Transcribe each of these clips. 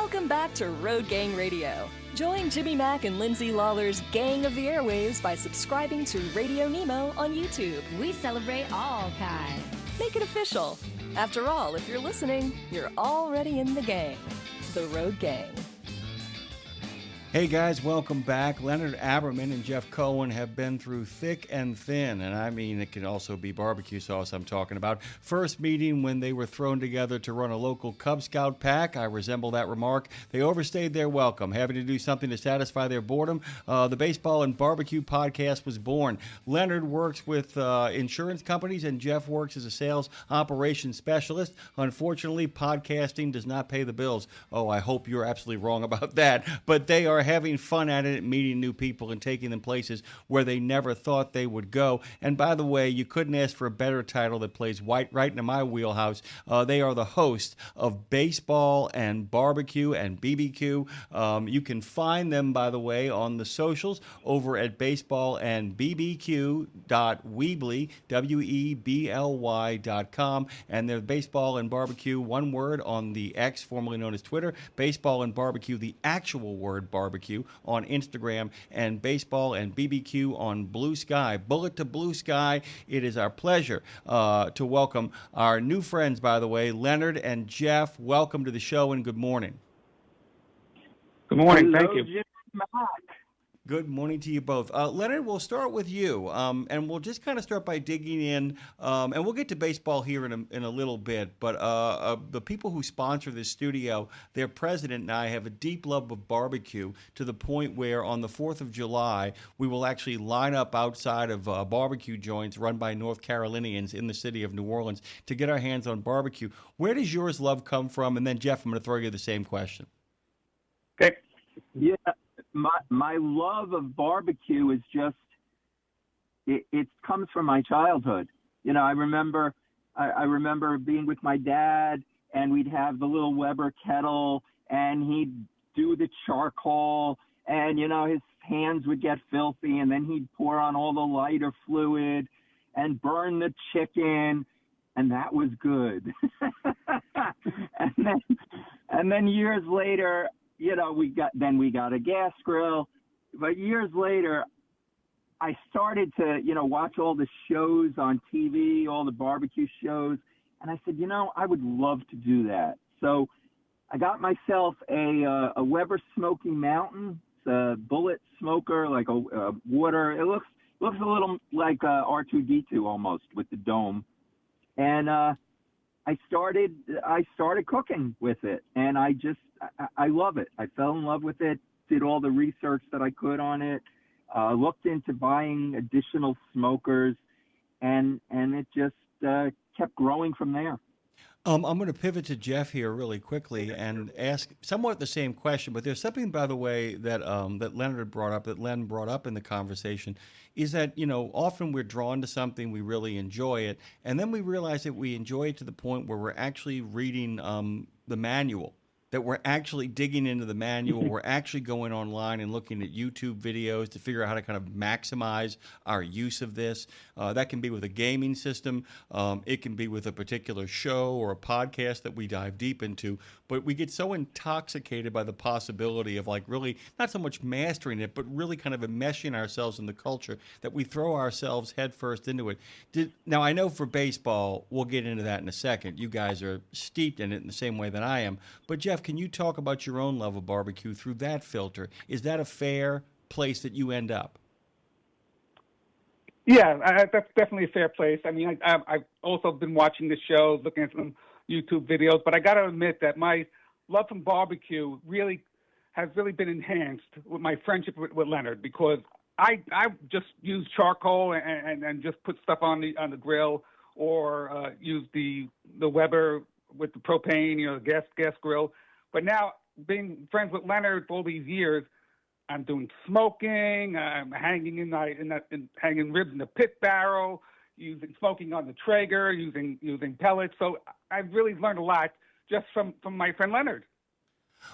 Welcome back to Road Gang Radio. Join Jimmy Mack and Lindsay Lawler's Gang of the Airwaves by subscribing to Radio Nemo on YouTube. We celebrate all kinds. Make it official. After all, if you're listening, you're already in the gang. The Road Gang. Hey guys, welcome back. Leonard Aberman and Jeff Cohen have been through thick and thin, and I mean it can also be barbecue sauce I'm talking about. First meeting when they were thrown together to run a local Cub Scout pack. I resemble that remark. They overstayed their welcome, having to do something to satisfy their boredom. The Baseball and BBQ Podcast was born. Leonard works with insurance companies, and Jeff works as a sales operations specialist. Unfortunately, podcasting does not pay the bills. Oh, I hope you're absolutely wrong about that, but they are having fun at it, meeting new people and taking them places where they never thought they would go. And by the way, you couldn't ask for a better title that plays right into my wheelhouse. They are the host of Baseball and BBQ and BBQ. You can find them, by the way, on the socials over at baseballandbbq.weebly, WEBLY.com. And they're Baseball and BBQ, one word, on the X, formerly known as Twitter. Baseball and BBQ, the actual word barbecue, on Instagram, and Baseball and BBQ on Blue Sky. Bullet to Blue Sky. It is our pleasure to welcome our new friends, by the way, Leonard and Jeff. Welcome to the show and good morning. Good morning. Hello, Thank you. Jim Mack. Good morning to you both. Leonard, we'll start with you, and we'll just kind of start by digging in, and we'll get to baseball here in a little bit, but the people who sponsor this studio, their president and I have a deep love of barbecue to the point where on the 4th of July, we will actually line up outside of barbecue joints run by North Carolinians in the city of New Orleans to get our hands on barbecue. Where does yours love come from? And then, Jeff, I'm going to throw you the same question. Okay. Yeah, my love of barbecue is just it comes from my childhood. You know, I remember being with my dad, and we'd have the little Weber kettle, and he'd do the charcoal, and you know his hands would get filthy, and then he'd pour on all the lighter fluid and burn the chicken, and that was good. and then years later, you know, we got a gas grill, but years later, I started to, you know, watch all the shows on TV, all the barbecue shows, and I said, you know, I would love to do that. So I got myself a Weber Smoky Mountain. It's a bullet smoker, like a water. It looks a little like R2D2 almost with the dome, and I started cooking with it, and I love it. I fell in love with it, did all the research that I could on it, looked into buying additional smokers, and it just kept growing from there. I'm going to pivot to Jeff here really quickly and ask somewhat the same question, but there's something, by the way, that that Leonard brought up, that Len brought up in the conversation, is that, you know, often we're drawn to something, we really enjoy it, and then we realize that we enjoy it to the point where we're actually reading the manual, that we're actually digging into the manual, we're actually going online and looking at YouTube videos to figure out how to kind of maximize our use of this. That can be with a gaming system. It can be with a particular show or a podcast that we dive deep into. But we get so intoxicated by the possibility of, like, really not so much mastering it, but really kind of enmeshing ourselves in the culture that we throw ourselves headfirst into it. Now, I know for baseball, we'll get into that in a second. You guys are steeped in it in the same way that I am. But Jeff, can you talk about your own love of barbecue through that filter? Is that a fair place that you end up? Yeah, that's definitely a fair place. I mean, I've also been watching the show, looking at some YouTube videos, but I got to admit that my love from barbecue has been enhanced with my friendship with Leonard, because I just use charcoal and just put stuff on the grill, or use the Weber with the propane, you know, gas grill. But now, being friends with Leonard for all these years, I'm doing smoking. I'm hanging hanging ribs in the pit barrel, smoking on the Traeger, using pellets. So I've really learned a lot just from my friend Leonard.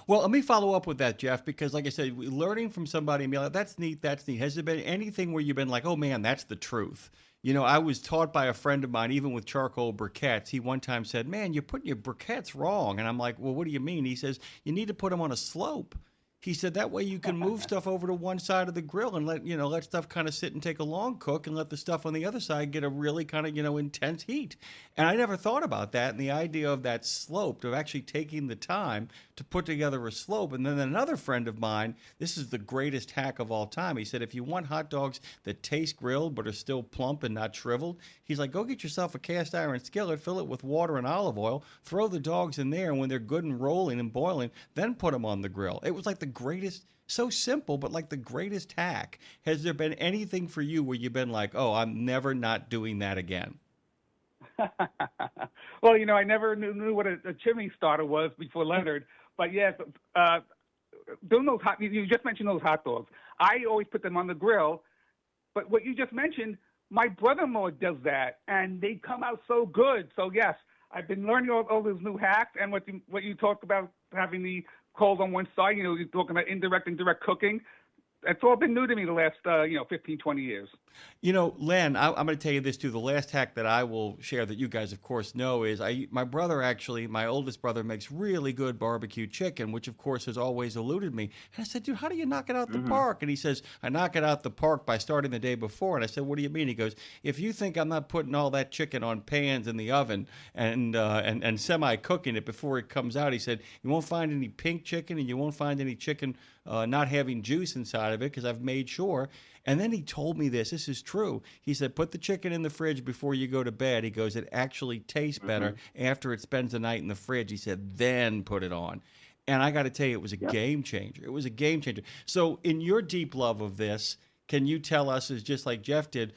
Well, let me follow up with that, Jeff, because like I said, learning from somebody and be like, that's neat, that's neat. Has there been anything where you've been like, oh man, that's the truth? You know, I was taught by a friend of mine, even with charcoal briquettes. He one time said, "Man, you're putting your briquettes wrong." And I'm like, "Well, what do you mean?" He says, "You need to put them on a slope." He said that way you can move stuff over to one side of the grill and let stuff kind of sit and take a long cook, and let the stuff on the other side get a really kind of intense heat. And I never thought about that, and the idea of that slope, of actually taking the time to put together a slope. And then another friend of mine, this is the greatest hack of all time. He said, if you want hot dogs that taste grilled but are still plump and not shriveled, he's like, go get yourself a cast iron skillet, fill it with water and olive oil, throw the dogs in there, and when they're good and rolling and boiling, then put them on the grill. It was like the greatest, so simple, but like the greatest hack. Has there been anything for you where you've been like, oh, I'm never not doing that again? Well, I never knew what a chimney starter was before Leonard. But yes, doing those you just mentioned those hot dogs. I always put them on the grill. But what you just mentioned, my brother-in-law does that, and they come out so good. So yes, I've been learning all those new hacks, and what you talked about, having the coals on one side. You're talking about indirect and direct cooking. It's all been new to me the last 15, 20 years. Len, I'm going to tell you this too. The last hack that I will share that you guys, of course, know is my brother, actually, my oldest brother, makes really good barbecue chicken, which, of course, has always eluded me. And I said, dude, how do you knock it out the park? And he says, I knock it out the park by starting the day before. And I said, what do you mean? He goes, if you think I'm not putting all that chicken on pans in the oven and semi-cooking it before it comes out, he said, you won't find any pink chicken, and you won't find any chicken not having juice inside of it, because I've made sure. And then he told me this is true. He said, put the chicken in the fridge before you go to bed. He goes, it actually tastes better after it spends the night in the fridge. He said, then put it on. And I got to tell you, it was a game changer. It was a game changer. So in your deep love of this, can you tell us, is just like Jeff did,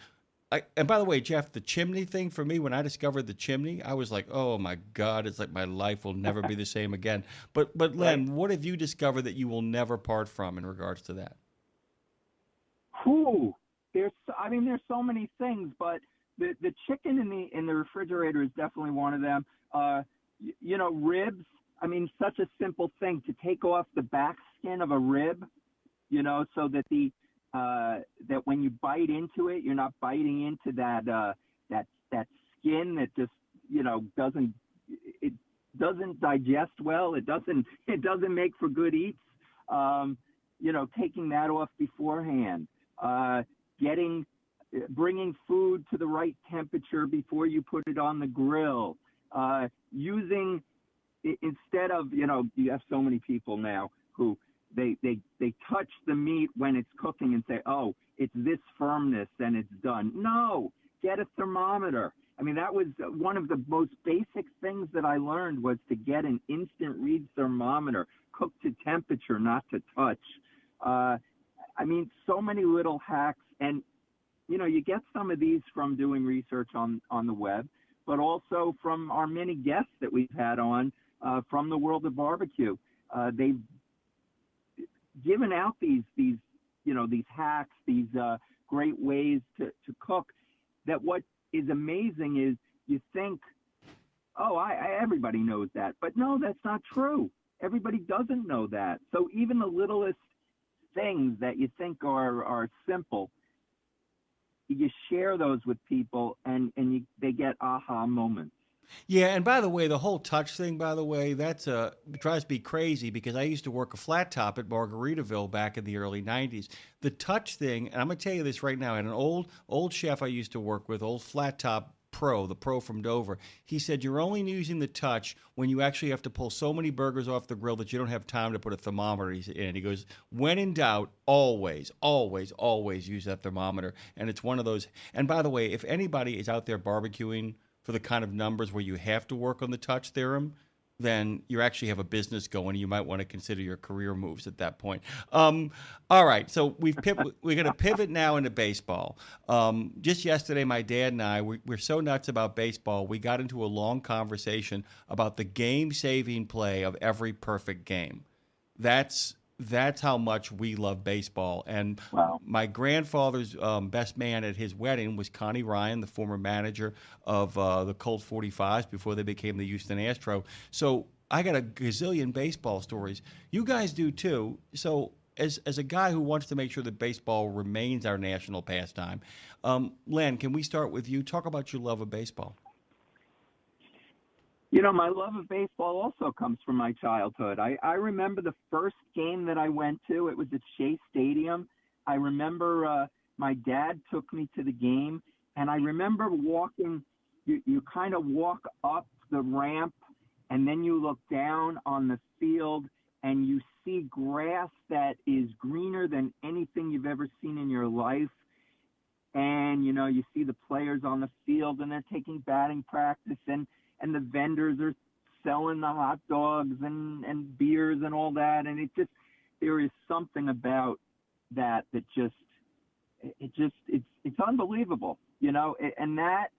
and by the way, Jeff, the chimney thing for me, when I discovered the chimney, I was like, oh my God, it's like my life will never be the same again. But Len, what have you discovered that you will never part from in regards to that? There's so many things, but the chicken in the refrigerator is definitely one of them. Ribs. Such a simple thing to take off the back skin of a rib, so that that when you bite into it, you're not biting into that skin that just doesn't digest well. It doesn't make for good eats. Taking that off beforehand. Bringing food to the right temperature before you put it on the grill. Using, instead of, you have so many people now who they touch the meat when it's cooking and say, oh, it's this firmness and it's done. No, get a thermometer. That was one of the most basic things that I learned, was to get an instant read thermometer, cook to temperature, not to touch. So many little hacks, and you get some of these from doing research on the web, but also from our many guests that we've had on from the world of barbecue. They've given out these hacks, these great ways to cook. That what is amazing is you think, oh, everybody knows that, but no, that's not true. Everybody doesn't know that. So even the littlest things that you think are simple, you share those with people, and they get aha moments. Yeah, and by the way, the whole touch thing, by the way, it drives me crazy, because I used to work a flat top at Margaritaville back in the early 90s. The touch thing, and I'm going to tell you this right now, and an old chef I used to work with, old flat top pro, the pro from Dover, he said you're only using the touch when you actually have to pull so many burgers off the grill that you don't have time to put a thermometer in. He goes, when in doubt, always, always, always use that thermometer. And it's one of those. And by the way, if anybody is out there barbecuing for the kind of numbers where you have to work on the touch theorem, then you actually have a business going. You might want to consider your career moves at that point. All right, so we're going to pivot now into baseball. Just yesterday, my dad and I, we're so nuts about baseball, we got into a long conversation about the game-saving play of every perfect game. That's how much we love baseball. And wow. My grandfather's best man at his wedding was Connie Ryan, the former manager of the Colt 45s before they became the Houston Astro. So I got a gazillion baseball stories. You guys do too. So as a guy who wants to make sure that baseball remains our national pastime, Len, can we start with you? Talk about your love of baseball. My love of baseball also comes from my childhood. I remember the first game that I went to. It was at Shea Stadium. I remember my dad took me to the game, and I remember walking. You kind of walk up the ramp, and then you look down on the field, and you see grass that is greener than anything you've ever seen in your life. And, you see the players on the field, and they're taking batting practice, and the vendors are selling the hot dogs and beers and all that. And there is something about that it's unbelievable, and that,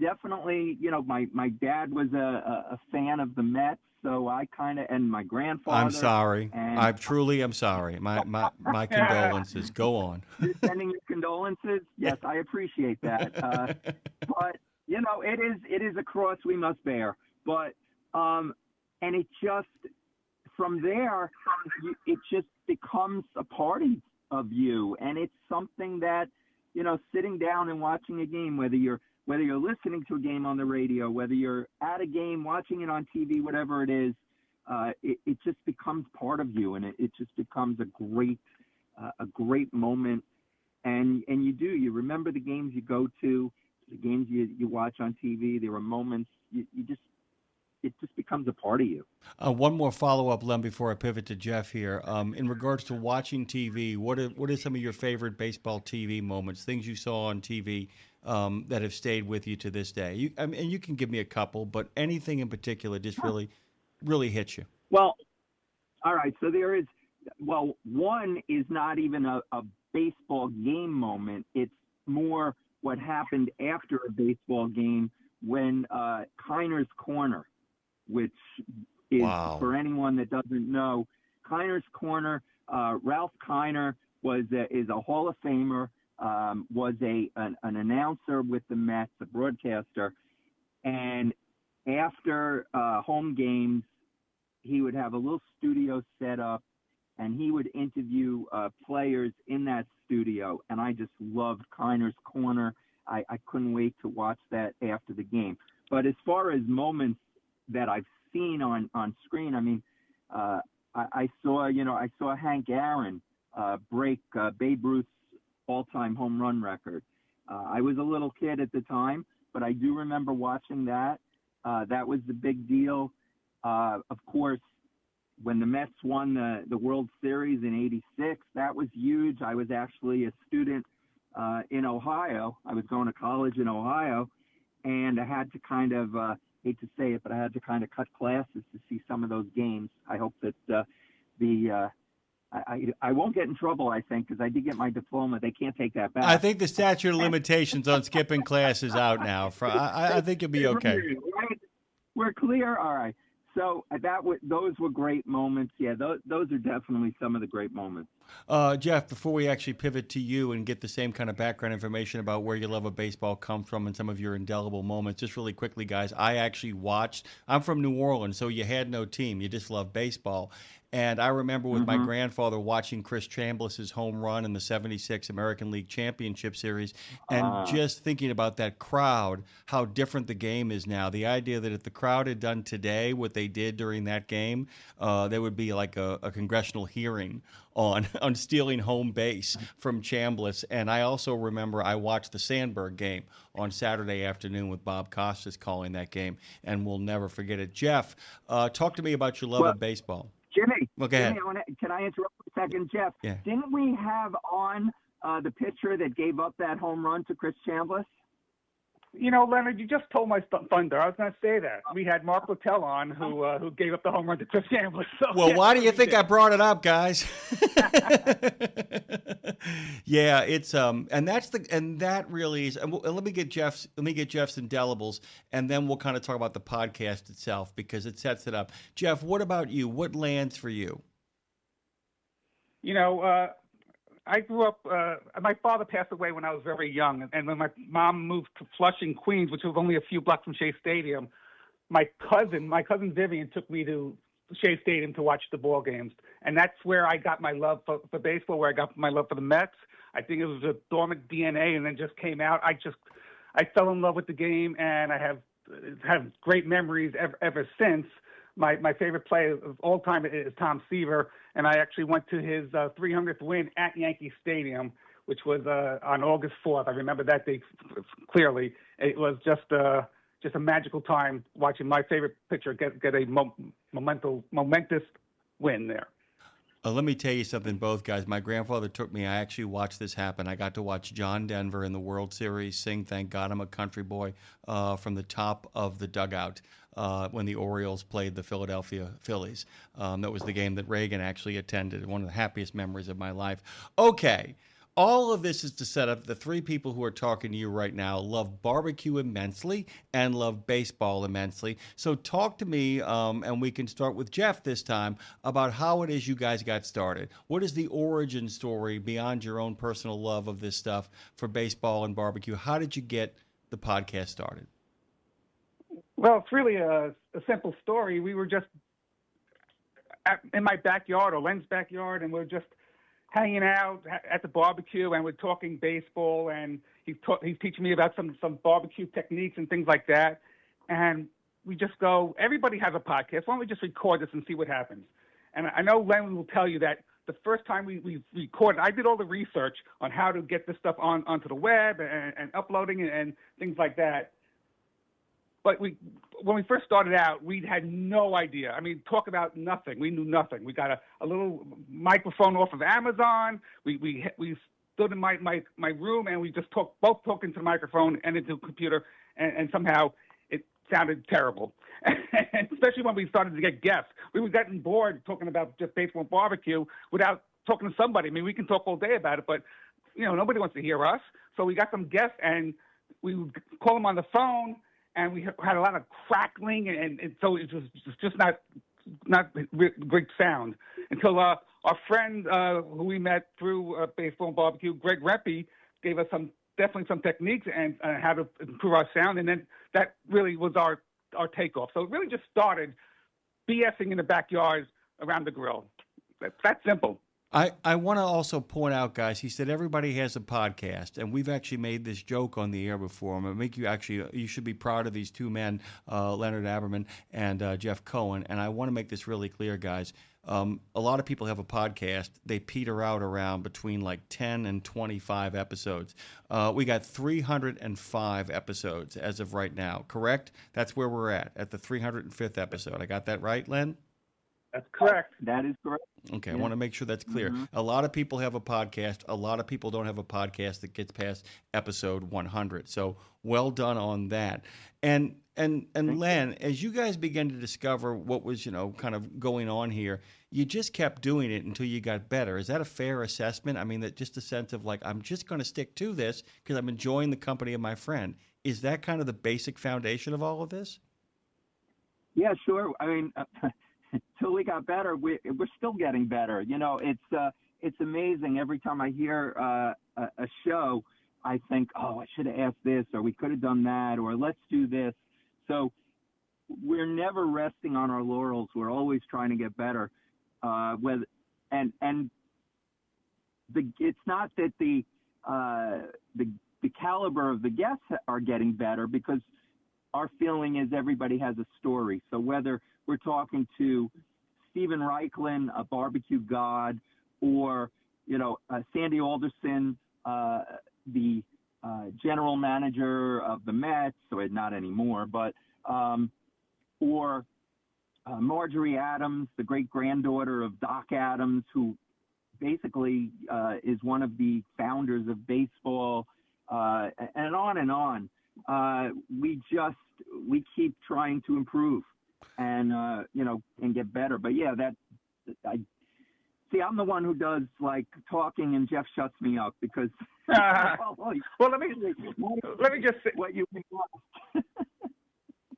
definitely, my dad was a fan of the Mets, so I and my grandfather. I'm sorry. I truly am sorry. My condolences. Go on. You're sending your condolences? Yes, I appreciate that. But, it is a cross we must bear. But, and it just, from there, it just becomes a party of you. And it's something that, sitting down and watching a game, whether you're listening to a game on the radio, whether you're at a game, watching it on TV, whatever it is, it just becomes part of you, and it just becomes a great moment. And you remember the games you go to, the games you watch on TV. There are moments it just becomes a part of you. One more follow-up, Len, before I pivot to Jeff here. In regards to watching TV, what are some of your favorite baseball TV moments, things you saw on TV that have stayed with you to this day? And you can give me a couple, but anything in particular just really hits you. Well, all right. So there is, one is not even a baseball game moment. It's more what happened after a baseball game when Kiner's Corner, which is, for anyone that doesn't know, Kiner's Corner, Ralph Kiner is a Hall of Famer, was an announcer with the Mets, a broadcaster, and after home games, he would have a little studio set up, and he would interview players in that studio, and I just loved Kiner's Corner. I couldn't wait to watch that after the game. But as far as moments that I've seen on screen, I mean, I saw Hank Aaron break Babe Ruth's all-time home run record. I was a little kid at the time, but I do remember watching that. That was the big deal. Of course, when the Mets won the World Series in '86, that was huge. I was actually a student in Ohio. I was going to college in Ohio, and I had to kind of, hate to say it, but I had to kind of cut classes to see some of those games. I hope that I won't get in trouble, I think, because I did get my diploma. They can't take that back. I think the statute of limitations on skipping class is out now. I think you'll be okay. Right? We're clear? All right. So those were great moments. Yeah, those are definitely some of the great moments. Jeff, before we actually pivot to you and get the same kind of background information about where your love of baseball comes from and some of your indelible moments, just really quickly, guys, I actually watched. I'm from New Orleans, so you had no team. You just loved baseball. And I remember with my grandfather watching Chris Chambliss's home run in the '76 American League Championship Series and just thinking about that crowd, how different the game is now. The idea that if the crowd had done today what they did during that game, there would be like a congressional hearing on stealing home base from Chambliss. And I also remember I watched the Sandberg game on Saturday afternoon with Bob Costas calling that game, and we'll never forget it. Jeff, talk to me about your love of baseball. Jimmy, well, go ahead. Can I interrupt for a second, Jeff? Yeah. Didn't we have on the pitcher that gave up that home run to Chris Chambliss? Leonard, you just told my thunder. I was going to say that. We had Mark Littell on who gave up the home run to Chris Chambliss. So, well, why do you think I brought it up, guys? Yeah, it's and that really is. And let me get Jeff's indelibles, and then we'll kind of talk about the podcast itself because it sets it up. Jeff, what about you? What lands for you? I grew up, my father passed away when I was very young, and when my mom moved to Flushing, Queens, which was only a few blocks from Shea Stadium, my cousin Vivian took me to Shea Stadium to watch the ball games. And that's where I got my love for baseball, where I got my love for the Mets. I think it was a dormant DNA and then just came out. I fell in love with the game, and I have great memories ever since. My favorite player of all time is Tom Seaver, and I actually went to his 300th win at Yankee Stadium, which was on August 4th. I remember that day clearly. It was just a magical time watching my favorite pitcher get a momentous win there. Let me tell you something, both guys. My grandfather took me. I actually watched this happen. I got to watch John Denver in the World Series sing "Thank God I'm a Country Boy" from the top of the dugout when the Orioles played the Philadelphia Phillies. That was the game that Reagan actually attended. One of the happiest memories of my life. Okay. All of this is to set up the three people who are talking to you right now love barbecue immensely and love baseball immensely. So talk to me, and we can start with Jeff this time, about how it is you guys got started. What is the origin story beyond your own personal love of this stuff for baseball and barbecue? How did you get the podcast started? Well, it's really a simple story. We were just in my backyard or Len's backyard, and we're just hanging out at the barbecue, and we're talking baseball, and he's teaching me about some barbecue techniques and things like that. And we just go, everybody has a podcast. Why don't we just record this and see what happens? And I know Len will tell you that the first time we recorded, I did all the research on how to get this stuff onto the web and uploading and things like that. But when we first started out, we had no idea. I mean, talk about nothing. We knew nothing. We got a little microphone off of Amazon. We stood in my room, and we just both talked into the microphone and into the computer, and somehow it sounded terrible. And especially when we started to get guests. We were getting bored talking about just baseball and barbecue without talking to somebody. I mean, we can talk all day about it, but nobody wants to hear us. So we got some guests, and we would call them on the phone. And we had a lot of crackling, and so it was just not great sound until our friend who we met through Baseball and Barbecue, Greg Reppy, gave us definitely some techniques and how to improve our sound, and then that really was our takeoff. So it really just started BSing in the backyard around the grill. That's simple. I want to also point out, guys, he said everybody has a podcast, and we've actually made this joke on the air before. You should be proud of these two men, Leonard Aberman and Jeff Cohen, and I want to make this really clear, guys. A lot of people have a podcast. They peter out around between like 10 and 25 episodes. We got 305 episodes as of right now, correct? That's where we're at the 305th episode. I got that right, Len? That's correct. That is correct. Okay, Yeah. I want to make sure that's clear. Mm-hmm. A lot of people have a podcast. A lot of people don't have a podcast that gets past episode 100. So well done on that. And Len, as you guys began to discover what was, kind of going on here, you just kept doing it until you got better. Is that a fair assessment? I mean, that just a sense of like, I'm just going to stick to this because I'm enjoying the company of my friend. Is that kind of the basic foundation of all of this? Yeah, sure. I mean, until we got better, we're still getting better. It's amazing. Every time I hear a show, I think, oh, I should have asked this, or we could have done that, or let's do this. So we're never resting on our laurels. We're always trying to get better. It's not that the caliber of the guests are getting better, because our feeling is everybody has a story. So whether we're talking to Steven Reichlin, a barbecue god, or Sandy Alderson, the general manager of the Mets, or not anymore, but or Marjorie Adams, the great granddaughter of Doc Adams, who basically is one of the founders of baseball, and on and on. We keep trying to improve and get better. But yeah, I'm the one who does like talking, and Jeff shuts me up because. Well, let me just say what you think.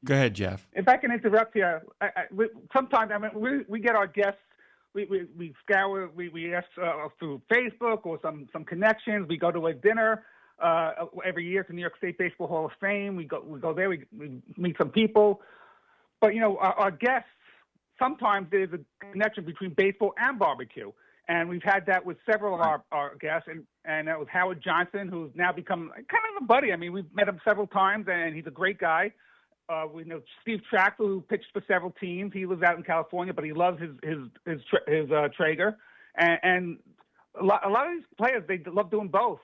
Go ahead, Jeff. If I can interrupt here, sometimes we get our guests. We scour. We ask through Facebook or some connections. We go to a dinner every year to New York State Baseball Hall of Fame. We go there. We meet some people. But our guests, sometimes there's a connection between baseball and barbecue. And we've had that with several of our guests, and that was Howard Johnson, who's now become kind of a buddy. I mean, we've met him several times, and he's a great guy. We know Steve Traxel, who pitched for several teams. He lives out in California, but he loves his Traeger. And a lot of these players, they love doing both.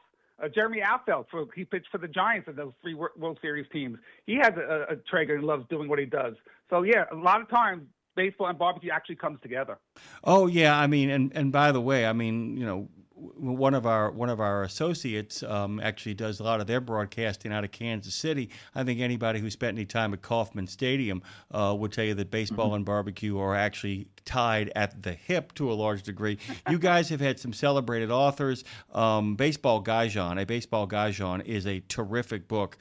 Jeremy Outfeld, he pitched for the Giants in those 3 World Series teams. He has a Traeger and loves doing what he does. So, yeah, a lot of times baseball and barbecue actually comes together. Oh, yeah. I mean, and by the way, I mean, you know, one of our associates actually does a lot of their broadcasting out of Kansas City. I think anybody who spent any time at Kauffman Stadium would tell you that baseball and barbecue are actually tied at the hip to a large degree. You guys have had some celebrated authors. Baseball Gaijin is a terrific book.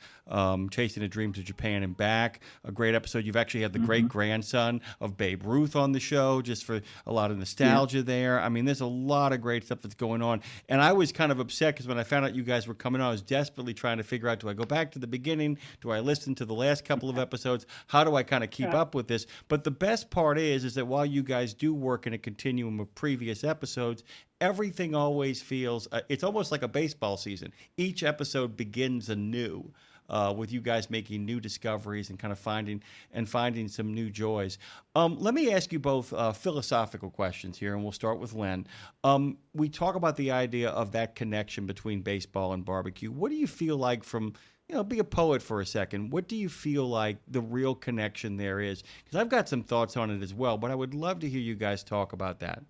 Chasing the Dreams of Japan and Back, a great episode. You've actually had the great-grandson of Babe Ruth on the show, just for a lot of nostalgia there. I mean, there's a lot of great stuff that's going on. And I was kind of upset because when I found out you guys were coming on, I was desperately trying to figure out, do I go back to the beginning? Do I listen to the last couple of episodes? How do I kind of keep up with this? But the best part is that while you guys do work in a continuum of previous episodes, everything always feels, it's almost like a baseball season. Each episode begins anew. With you guys making new discoveries and kind of finding some new joys. Let me ask you both philosophical questions here, and we'll start with Len. We talk about the idea of that connection between baseball and barbecue. What do you feel like from, be a poet for a second. What do you feel like the real connection there is? Because I've got some thoughts on it as well, but I would love to hear you guys talk about that.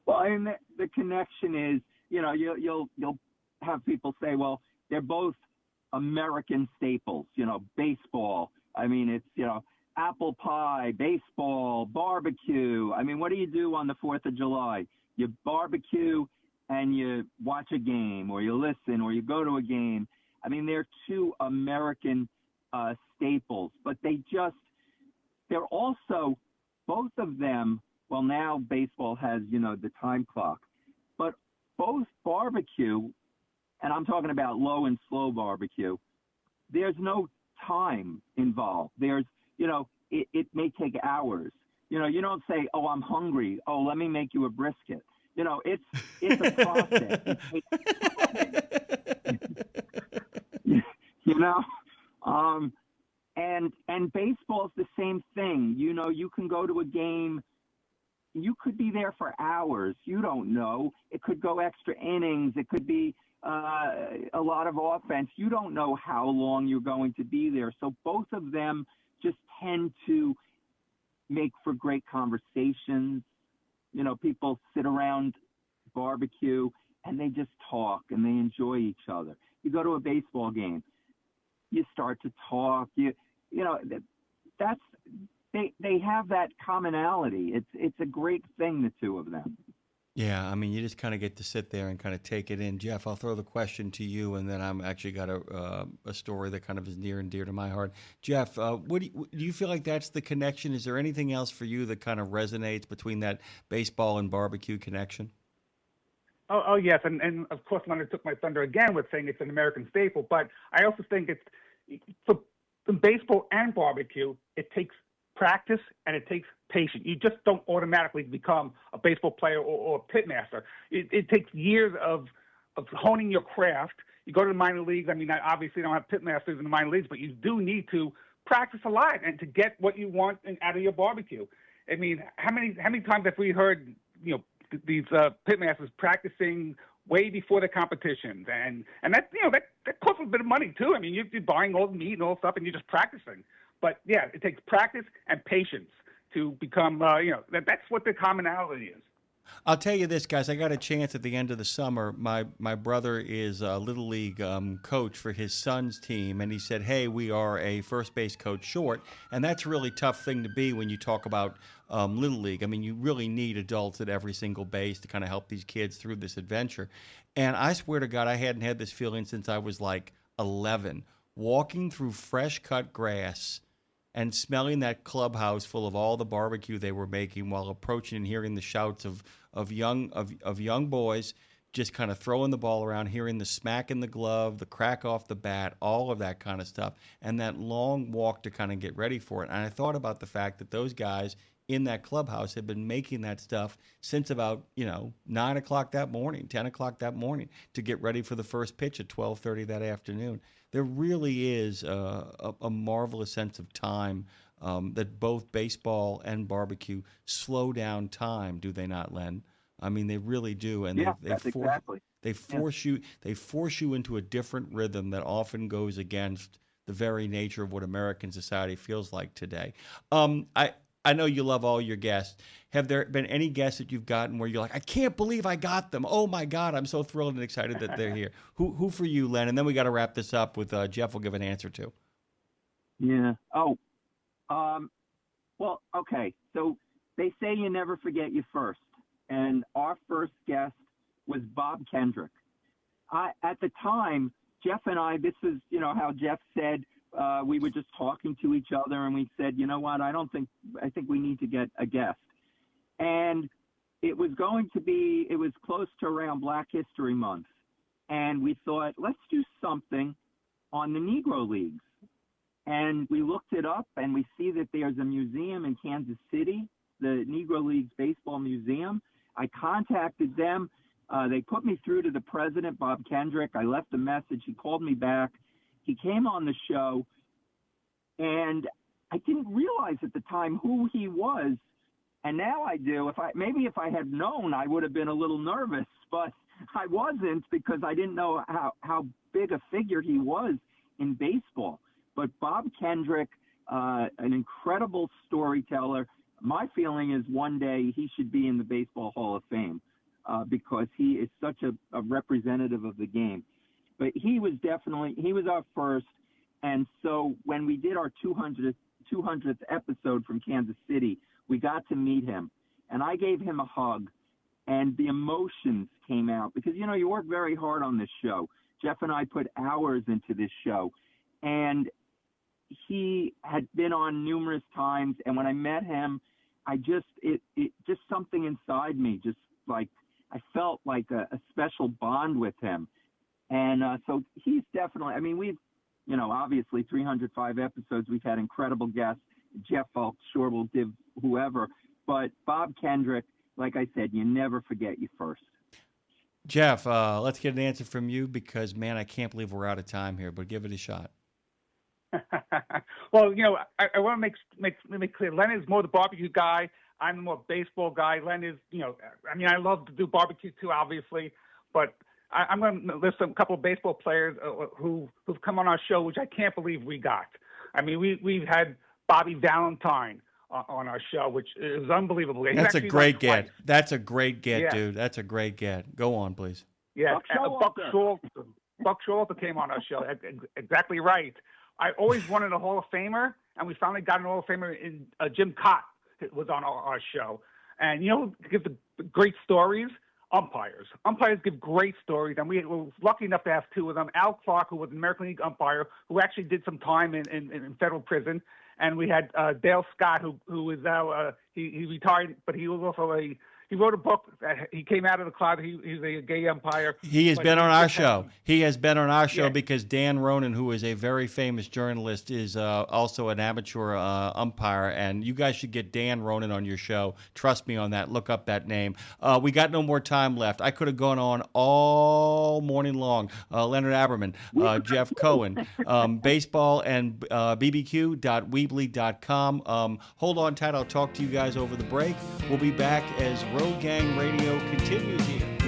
Well, I mean, the connection is, you'll have people say, well, they're both American staples, baseball. I mean, it's, apple pie, baseball, barbecue. I mean, what do you do on the 4th of July? You barbecue and you watch a game, or you listen, or you go to a game. I mean, they're 2 American staples, but they're also, both of them, well, now baseball has, the time clock, but both barbecue, and I'm talking about low and slow barbecue, there's no time involved. There's, it may take hours. You don't say, oh, I'm hungry. Oh, let me make you a brisket. It's a process. And baseball's the same thing. You can go to a game, you could be there for hours. You don't know. It could go extra innings. It could be a lot of offense. You don't know how long you're going to be there. So both of them just tend to make for great conversations. People sit around barbecue and they just talk and they enjoy each other. You go to a baseball game, you start to talk. They have that commonality. It's a great thing, the 2 of them. Yeah, I mean, you just kind of get to sit there and kind of take it in. Jeff, I'll throw the question to you, and then I'm actually got a story that kind of is near and dear to my heart. Jeff, do you feel like that's the connection? Is there anything else for you that kind of resonates between that baseball and barbecue connection? Oh yes, and of course Leonard took my thunder again with saying it's an American staple, but I also think it's for baseball and barbecue, it takes practice and it takes patience. You just don't automatically become a baseball player or a pitmaster. It takes years of honing your craft. You go to the minor leagues. I mean, I obviously don't have pitmasters in the minor leagues, but you do need to practice a lot and to get what you want out of your barbecue. I mean, how many times have we heard these pitmasters practicing way before the competitions, and that that costs a bit of money too. I mean, you're buying all the meat and all stuff, and you're just practicing. But yeah, it takes practice and patience to become. That's what the commonality is. I'll tell you this, guys. I got a chance at the end of the summer. My brother is a Little League coach for his son's team, and he said, hey, we are a first base coach short, and that's a really tough thing to be when you talk about Little League. I mean, you really need adults at every single base to kind of help these kids through this adventure. And I swear to God, I hadn't had this feeling since I was like 11, walking through fresh-cut grass and smelling that clubhouse full of all the barbecue they were making while approaching and hearing the shouts of young boys just kind of throwing the ball around, hearing the smack in the glove, the crack off the bat, all of that kind of stuff, and that long walk to kind of get ready for it. And I thought about the fact that those guys in that clubhouse had been making that stuff since about 9 o'clock that morning, 10 o'clock that morning, to get ready for the first pitch at 12:30 that afternoon. There really is a marvelous sense of time that both baseball and barbecue slow down time, do they not, Len? I mean, they really do, and they force you into a different rhythm that often goes against the very nature of what American society feels like today. I know you love all your guests. Have there been any guests that you've gotten where you're like, I can't believe I got them? Oh my God, I'm so thrilled and excited that they're here. Who for you, Len? And then we got to wrap this up with Jeff will give an answer to. Yeah. Well, okay. So they say you never forget your first. And our first guest was Bob Kendrick. At the time, Jeff and I, this is, how Jeff said, we were just talking to each other, and we said, you know what, I think we need to get a guest. And it was close to around Black History Month. And we thought, let's do something on the Negro Leagues. And we looked it up, and we see that there's a museum in Kansas City, the Negro Leagues Baseball Museum. I contacted them. They put me through to the president, Bob Kendrick. I left a message. He called me back. He came on the show, and I didn't realize at the time who he was, and now I do. If I had known, I would have been a little nervous, but I wasn't, because I didn't know how big a figure he was in baseball. But Bob Kendrick, an incredible storyteller. My feeling is one day he should be in the Baseball Hall of Fame because he is such a representative of the game. But he was our first. And so when we did our 200th episode from Kansas City, we got to meet him. And I gave him a hug. And the emotions came out because, you work very hard on this show. Jeff and I put hours into this show. And he had been on numerous times. And when I met him, it just something inside me, just like I felt like a special bond with him. And so he's definitely, we've, obviously 305 episodes. We've had incredible guests. Jeff, I'm sure will give whoever. But Bob Kendrick, like I said, you never forget your first. Jeff, let's get an answer from you because, man, I can't believe we're out of time here, but give it a shot. Well, I want to make clear. Len is more the barbecue guy. I'm the more baseball guy. Len is, I love to do barbecue too, obviously, but I'm going to list a couple of baseball players who've come on our show, which I can't believe we got. We've had Bobby Valentine on our show, which is unbelievable. That's a great get. That's a great get, dude. That's a great get. Go on, please. Yeah, Buck Showalter came on our show. Exactly right. I always wanted a Hall of Famer, and we finally got an Hall of Famer in Jim Cott was on our show. And give the great stories? Umpires. Umpires give great stories, and we were lucky enough to have two of them. Al Clark, who was an American League umpire, who actually did some time in federal prison, and we had Dale Scott, who is now he retired, but he was also he wrote a book. He came out of the closet. He's a gay umpire. He has been on our show. He has been on our show because Dan Ronan, who is a very famous journalist, is also an amateur umpire. And you guys should get Dan Ronan on your show. Trust me on that. Look up that name. We got no more time left. I could have gone on all morning long. Leonard Aberman, Jeff Cohen, baseball and bbq.weebly.com. Hold on tight. I'll talk to you guys over the break. We'll be back as Road Gang Radio continues here